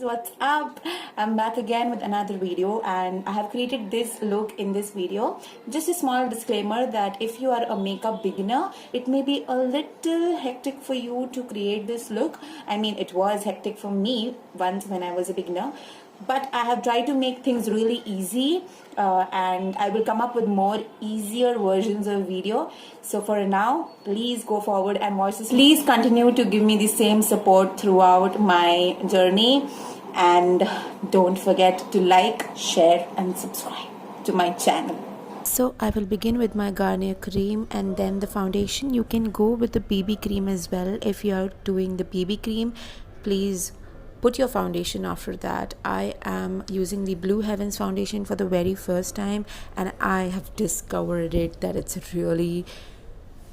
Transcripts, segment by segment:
What's up? I'm back again with another video, and I have created this look in this video. Just a small disclaimer that if you are a makeup beginner, it may be a little hectic for you to create this look. I mean, it was hectic for me once when I was a beginner, but I have tried to make things really easy, and I will come up with more easier versions of video. So for now, please go forward and watch this. Please continue to give me the same support throughout my journey, and don't forget to like, share and subscribe to my channel. So I will begin with my Garnier cream and then the foundation. You can go with the BB cream as well. If you are doing the BB cream, please put your foundation after that. I am using the Blue Heavens foundation for the very first time, and I have discovered it that it's really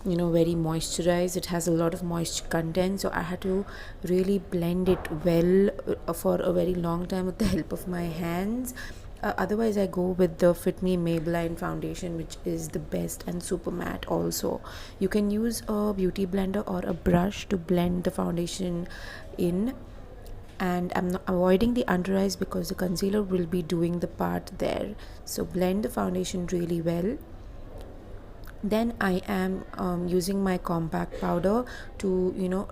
very moisturized. It has a lot of moisture content, so I had to really blend it well for a very long time with the help of my hands. Otherwise I go with the Fit Me Maybelline foundation, which is the best and super matte. Also, you can use a beauty blender or a brush to blend the foundation in, and I'm not avoiding the under eyes because the concealer will be doing the part there. So blend the foundation really well. Then I am using my compact powder to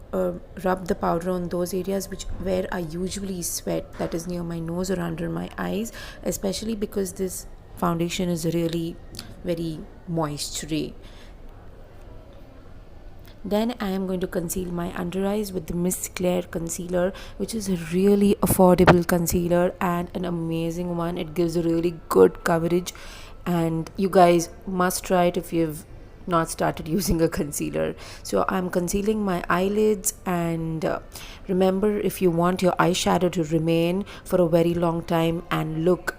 rub the powder on those areas where I usually sweat, that is near my nose or under my eyes, especially because this foundation is really very moistury. Then I am going to conceal my under eyes with the Miss Claire concealer, which is a really affordable concealer and an amazing one. It gives a really good coverage, and you guys must try it if you've not started using a concealer. So I'm concealing my eyelids, and remember, if you want your eyeshadow to remain for a very long time and look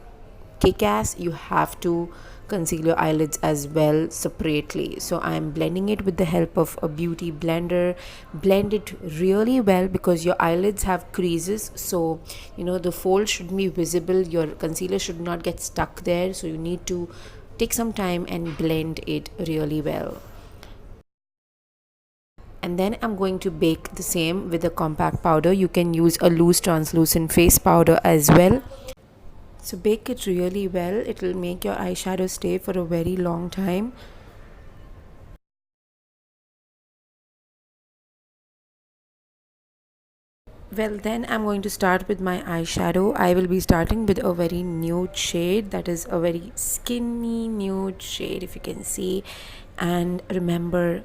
kick-ass, you have to conceal your eyelids as well separately. So I'm blending it with the help of a beauty blender. Blend it really well because your eyelids have creases, so the fold should be visible. Your concealer should not get stuck there, so you need to take some time and blend it really well. And then I'm going to bake the same with a compact powder. You can use a loose translucent face powder as well. So bake it really well. It will make your eyeshadow stay for a very long time. Well, then I'm going to start with my eyeshadow. I will be starting with a very nude shade, that is a very skinny nude shade, if you can see. And remember,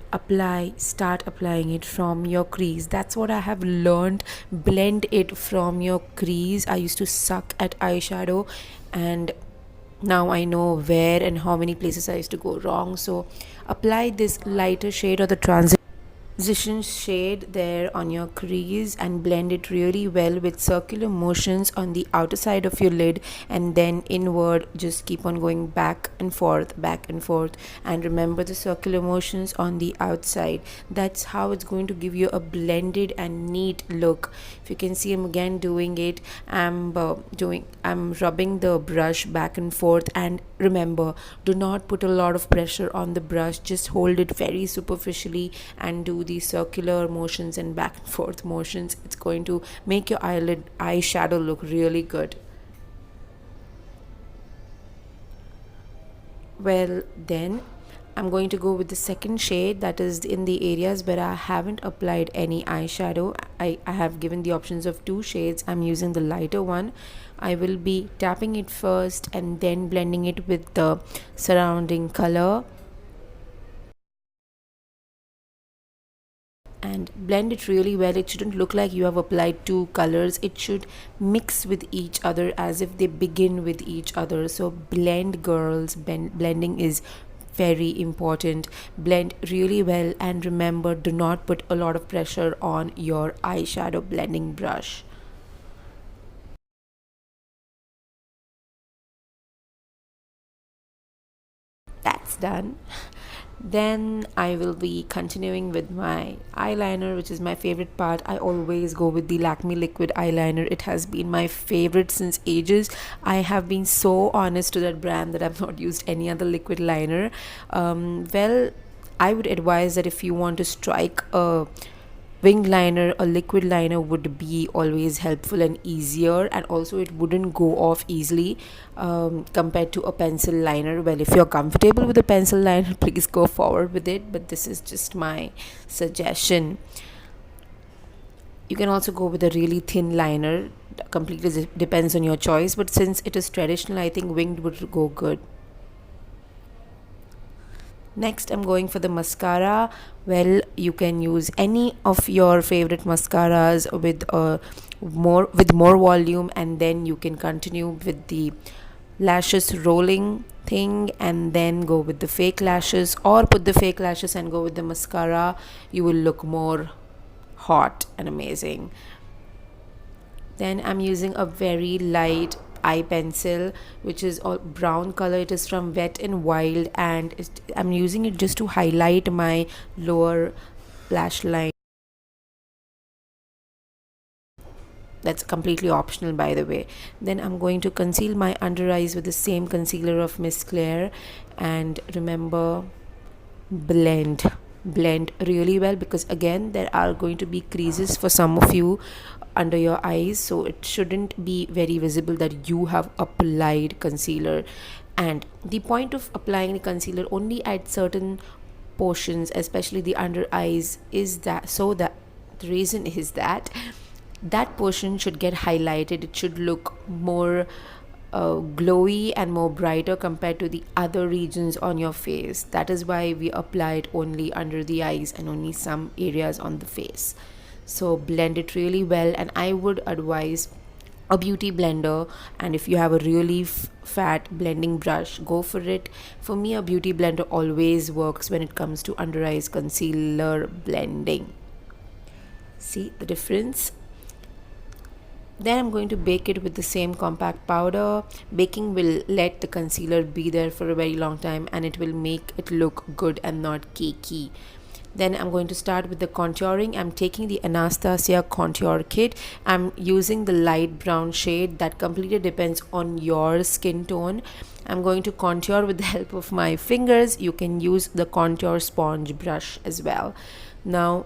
start applying it from your crease. That's what I have learned. Blend it from your crease. I used to suck at eyeshadow, and now I know where and how many places I used to go wrong. So apply this lighter shade or the transition shade there on your crease and blend it really well with circular motions on the outer side of your lid, and then inward. Just keep on going back and forth, and remember the circular motions on the outside. That's how it's going to give you a blended and neat look. If you can see, I'm again doing it. I'm rubbing the brush back and forth, and remember, do not put a lot of pressure on the brush. Just hold it very superficially and do the circular motions and back and forth motions. It's going to make your eyeshadow look really good. Well, then I'm going to go with the second shade, that is in the areas where I haven't applied any eyeshadow. I have given the options of 2 shades. I'm using the lighter one. I will be tapping it first and then blending it with the surrounding color, and blend it really well. It shouldn't look like you have applied 2 colors. It should mix with each other as if they begin with each other. So blend, girls. Blending is very important. Blend really well, and remember, do not put a lot of pressure on your eyeshadow blending brush. That's done. Then I will be continuing with my eyeliner, which is my favorite part. I always go with the Lakme liquid eyeliner. It has been my favorite since ages. I have been so honest to that brand that I've not used any other liquid liner. Well, I would advise that if you want to strike a wing liner, a liquid liner would be always helpful and easier, and also it wouldn't go off easily compared to a pencil liner. Well, if you're comfortable with a pencil liner, please go forward with it, but this is just my suggestion. You can also go with a really thin liner, completely depends on your choice, but since it is traditional, I think winged would go good. Next, I'm going for the mascara. Well, you can use any of your favorite mascaras with more volume, and then you can continue with the lashes rolling thing, and then go with the fake lashes, or put the fake lashes and go with the mascara. You will look more hot and amazing. Then I'm using a very light eye pencil, which is all brown color. It is from Wet and Wild, and I'm using it just to highlight my lower lash line. That's completely optional, by the way. Then I'm going to conceal my under eyes with the same concealer of Miss Claire, and remember, blend really well, because again there are going to be creases for some of you under your eyes, so it shouldn't be very visible that you have applied concealer. And the point of applying the concealer only at certain portions, especially the under eyes, is that so that the reason is that that portion should get highlighted. It should look more glowy and more brighter compared to the other regions on your face. That is why we apply it only under the eyes and only some areas on the face. So blend it really well, and I would advise a beauty blender, and if you have a really fat blending brush, go for it. For me, a beauty blender always works when it comes to under eyes concealer blending. See the difference? Then I'm going to bake it with the same compact powder. Baking will let the concealer be there for a very long time, and it will make it look good and not cakey. Then I'm going to start with the contouring. I'm taking the Anastasia contour kit. I'm using the light brown shade. That completely depends on your skin tone. I'm going to contour with the help of my fingers. You can use the contour sponge brush as well. Now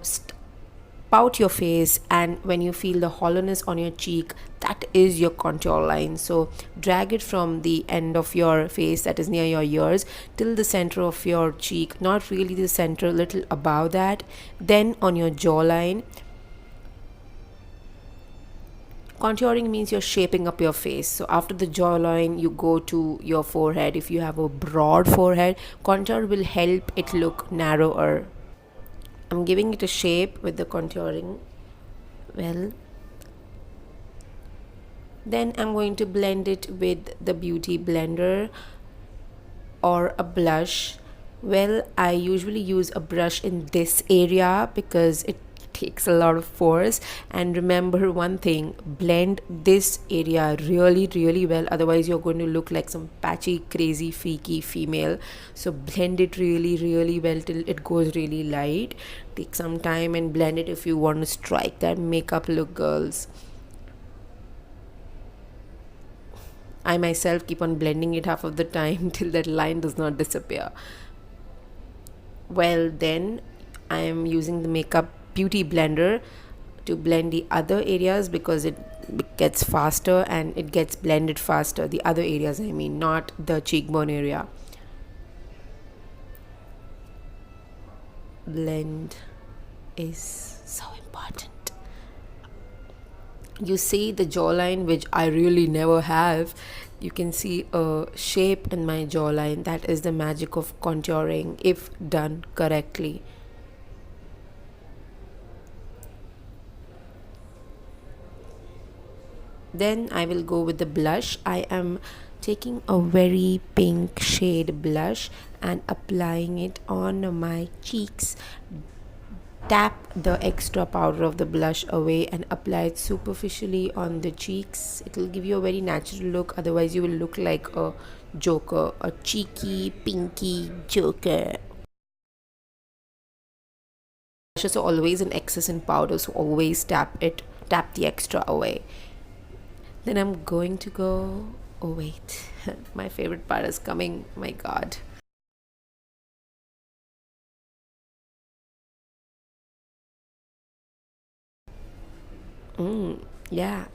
pout your face, and when you feel the hollowness on your cheek, that is your contour line. So drag it from the end of your face, that is near your ears, till the center of your cheek, not really the center, a little above that. Then on your jawline. Contouring means you're shaping up your face. So after the jawline, you go to your forehead. If you have a broad forehead, contour will help it look narrower. I'm giving it a shape with the contouring. Well, then I'm going to blend it with the beauty blender or a blush. Well, I usually use a brush in this area because it takes a lot of force. And remember one thing, blend this area really well, otherwise you're going to look like some patchy, crazy, freaky female. So blend it really well till it goes really light. Take some time and blend it if you want to strike that makeup look, girls. I myself keep on blending it half of the time till that line does not disappear. Well, then I am using the makeup beauty blender to blend the other areas, because it gets faster and it gets blended faster. The other areas, I mean, not the cheekbone area. Blend is so important. You see the jawline, which I really never have. You can see a shape in my jawline. That is the magic of contouring if done correctly. Then I will go with the blush. I am taking a very pink shade blush and applying it on my cheeks. Tap the extra powder of the blush away and apply it superficially on the cheeks. It will give you a very natural look, otherwise you will look like a joker, a cheeky pinky joker. Lashes are always in excess in powder, so always tap the extra away. Then I'm going to go, oh wait, my favorite part is coming, my god. Yeah,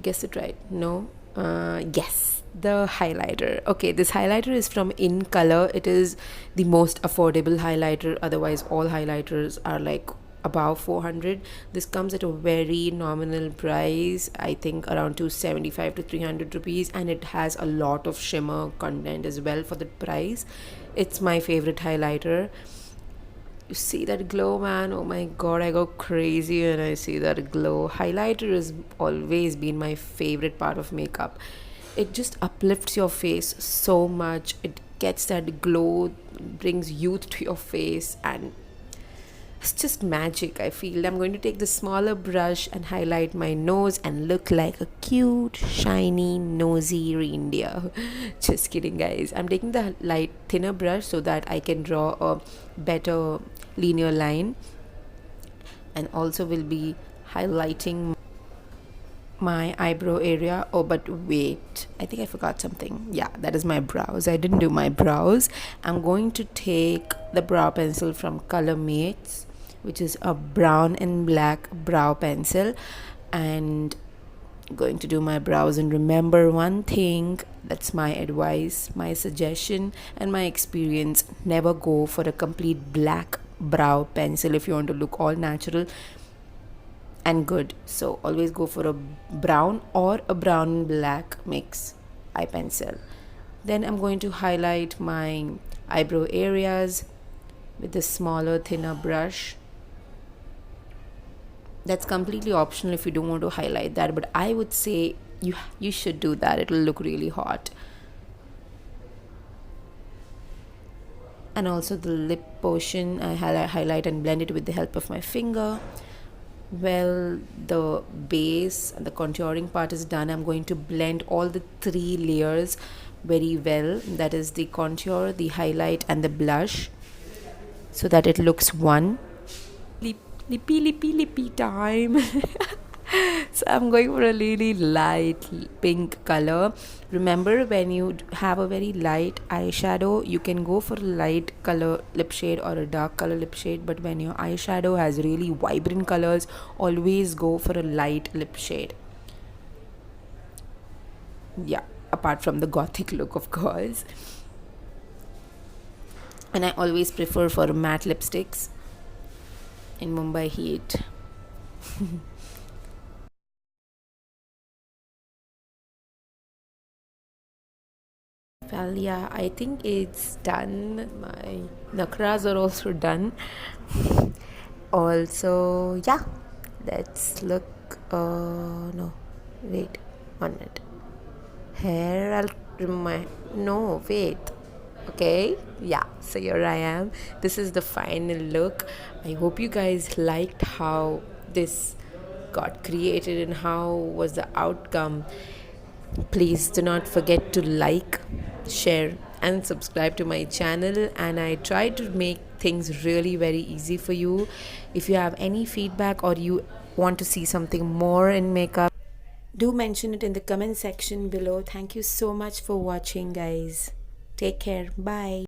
guess it right. No, yes, the highlighter. Okay, this highlighter is from In Color. It is the most affordable highlighter. Otherwise, all highlighters are like above 400. This comes at a very nominal price, I think around 275 to 300 rupees, and it has a lot of shimmer content as well for the price. It's my favorite highlighter. You see that glow, man? Oh my god, I go crazy when I see that glow. Highlighter has always been my favorite part of makeup. It just uplifts your face so much. It gets that glow, brings youth to your face, and it's just magic, I feel. I'm going to take the smaller brush and highlight my nose and look like a cute, shiny, nosy reindeer. Just kidding, guys. I'm taking the light, thinner brush so that I can draw a better linear line, and also will be highlighting my eyebrow area. Oh, but wait, I think I forgot something. Yeah, that is my brows. I didn't do my brows. I'm going to take the brow pencil from Color Mates, which is a brown and black brow pencil, and going to do my brows. And remember one thing, that's my advice, my suggestion, and my experience: never go for a complete black brow pencil if you want to look all natural and good. So always go for a brown or a brown black mix eye pencil. Then I'm going to highlight my eyebrow areas with a smaller, thinner brush. That's completely optional if you don't want to highlight that, but I would say you should do that. It'll look really hot. And also the lip portion, I highlight and blend it with the help of my finger. Well, the base and the contouring part is done. I'm going to blend all the three layers very well. That is the contour, the highlight, and the blush, so that it looks one. Lippy time. So I'm going for a really light pink color. Remember, when you have a very light eyeshadow, you can go for a light color lip shade or a dark color lip shade, but when your eyeshadow has really vibrant colors, always go for a light lip shade. Yeah, apart from the gothic look, of course. And I always prefer for matte lipsticks in Mumbai heat. Well, yeah, I think it's done. My nakras are also done. Also, yeah, let's look. No, wait, 1 minute. Hair, I'll remind. No, wait. Okay, yeah, so here I am. This is the final look. I hope you guys liked how this got created and how was the outcome. Please do not forget to like, share, and subscribe to my channel. And I try to make things really very easy for you. If you have any feedback or you want to see something more in makeup, do mention it in the comment section below. Thank you so much for watching, guys. Take care. Bye.